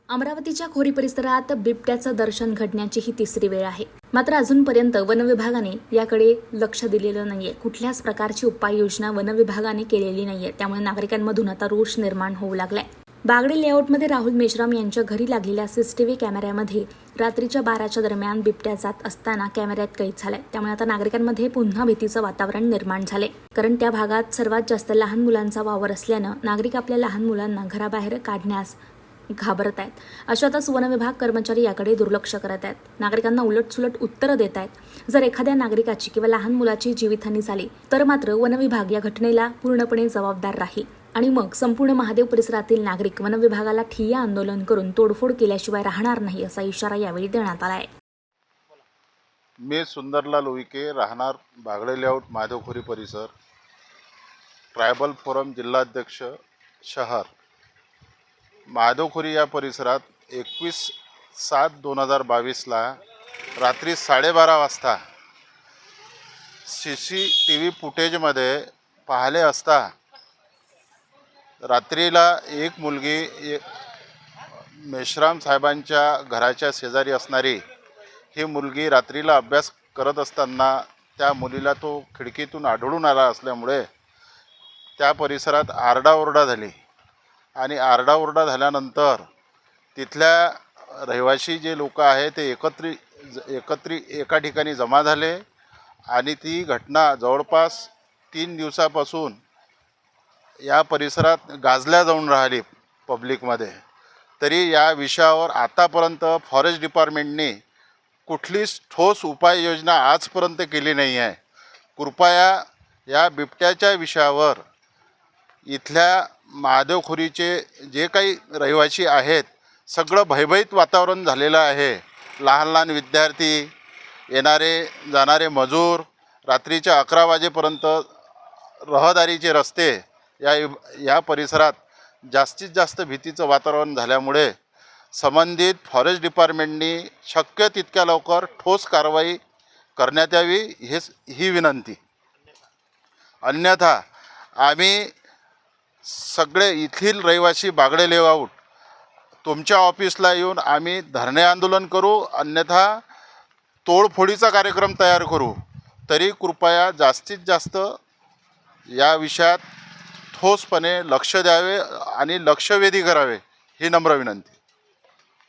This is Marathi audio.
अमरावतीच्या खोरी परिसरात बिबट्याचं दर्शन घडण्याची ही तिसरी वेळ आहे. मात्र अजूनपर्यंत वन विभागाने याकडे लक्ष दिलेलं नाहीये. कुठल्याच प्रकारची उपाययोजना वन विभागाने केलेली नाहीये. त्यामुळे नागरिकांमधून आता रोष निर्माण होऊ लागलाय. बागडे लेआउटमध्ये राहुल मेश्राम यांच्या घरी लागलेल्या सीसीटीव्ही कॅमेऱ्यामध्ये रात्रीच्या 12च्या दरम्यान बिबट्या जात असताना कॅमेऱ्यात कैद झालाय. त्यामुळे आता नागरिकांमध्ये पुन्हा भीतीचं वातावरण निर्माण झाले. कारण त्या भागात सर्वात जास्त लहान मुलांचा वावर असल्यानं नागरिक आपल्या लहान मुलांना घराबाहेर काढण्यास घाबरत आहेत. अशातच वन विभाग कर्मचारी याकडे दुर्लक्ष करत आहेत. नागरिकांना उलटसुलट उत्तरं देत आहेत. जर एखाद्या नागरिकाची किंवा लहान मुलाची जीवितहानी झाली तर मात्र वन विभाग या घटनेला पूर्णपणे जबाबदार राहील आणि मग संपूर्ण महादेव परिसरातील नागरिक वन विभागाला ठिय्या आंदोलन करून तोडफोड केल्याशिवाय राहणार नाही असा इशारा यावेळी देण्यात आला आहे. मी सुंदरलाल उईके, राहणार बागडे लेआउट, महादेवखोरी परिसर, ट्रायबल फोरम जिल्हाध्यक्ष शहर. महादेवखोरी या परिसरात 21/7/2022 रात्री 12:30 वाजता CCTV फुटेजमध्ये पाहिले असता रात्रीला एक मुलगी मेश्राम साहेबांच्या घराच्या शेजारी असणारी ही मुलगी रात्रीला अभ्यास करत असताना त्या मुलीला तो खिडकीतून आढळून आला असल्यामुळे त्या परिसरात आरडाओरडा झाली आणि आरडाओरडा झाल्यानंतर तिथल्या रहिवासी जे लोक आहेत ते एकत्रित एका ठिकाणी जमा झाले आणि ती घटना जवळपास 3 दिवसापासून या परिसरात गाजल्या जाऊन राहिली पब्लिकमध्ये. तरी या विषयावर आतापर्यंत फॉरेस्ट डिपार्टमेंटने कुठलीच ठोस उपाययोजना आजपर्यंत केली नाही आहे. कृपया या बिबट्याच्या विषयावर इथल्या महादेवखोरीचे जे काही रहिवासी आहेत सगळं भयभीत वातावरण झालेलं आहे. लहान लहान विद्यार्थी, येणारे जाणारे मजूर, रात्रीच्या 11 वाजेपर्यंत रहदारीचे रस्ते या परिसरात जास्तीत जास्त भीतीचं वातावरण झाल्यामुळे संबंधित फॉरेस्ट डिपार्टमेंटनी शक्य तितक्या लवकर ठोस कारवाई करण्यात यावी ही विनंती. अन्यथा आम्ही सगळे इथील रहिवासी बागडे लेआउट तुमच्या ऑफिसला येऊन आम्ही धरणे आंदोलन करू, अन्यथा तोडफोडीचा कार्यक्रम तयार करू. तरी कृपया जास्तीत जास्त या विषयात ठोसपणे लक्ष द्यावे आणि लक्षवेधी करावे ही नम्र विनंती.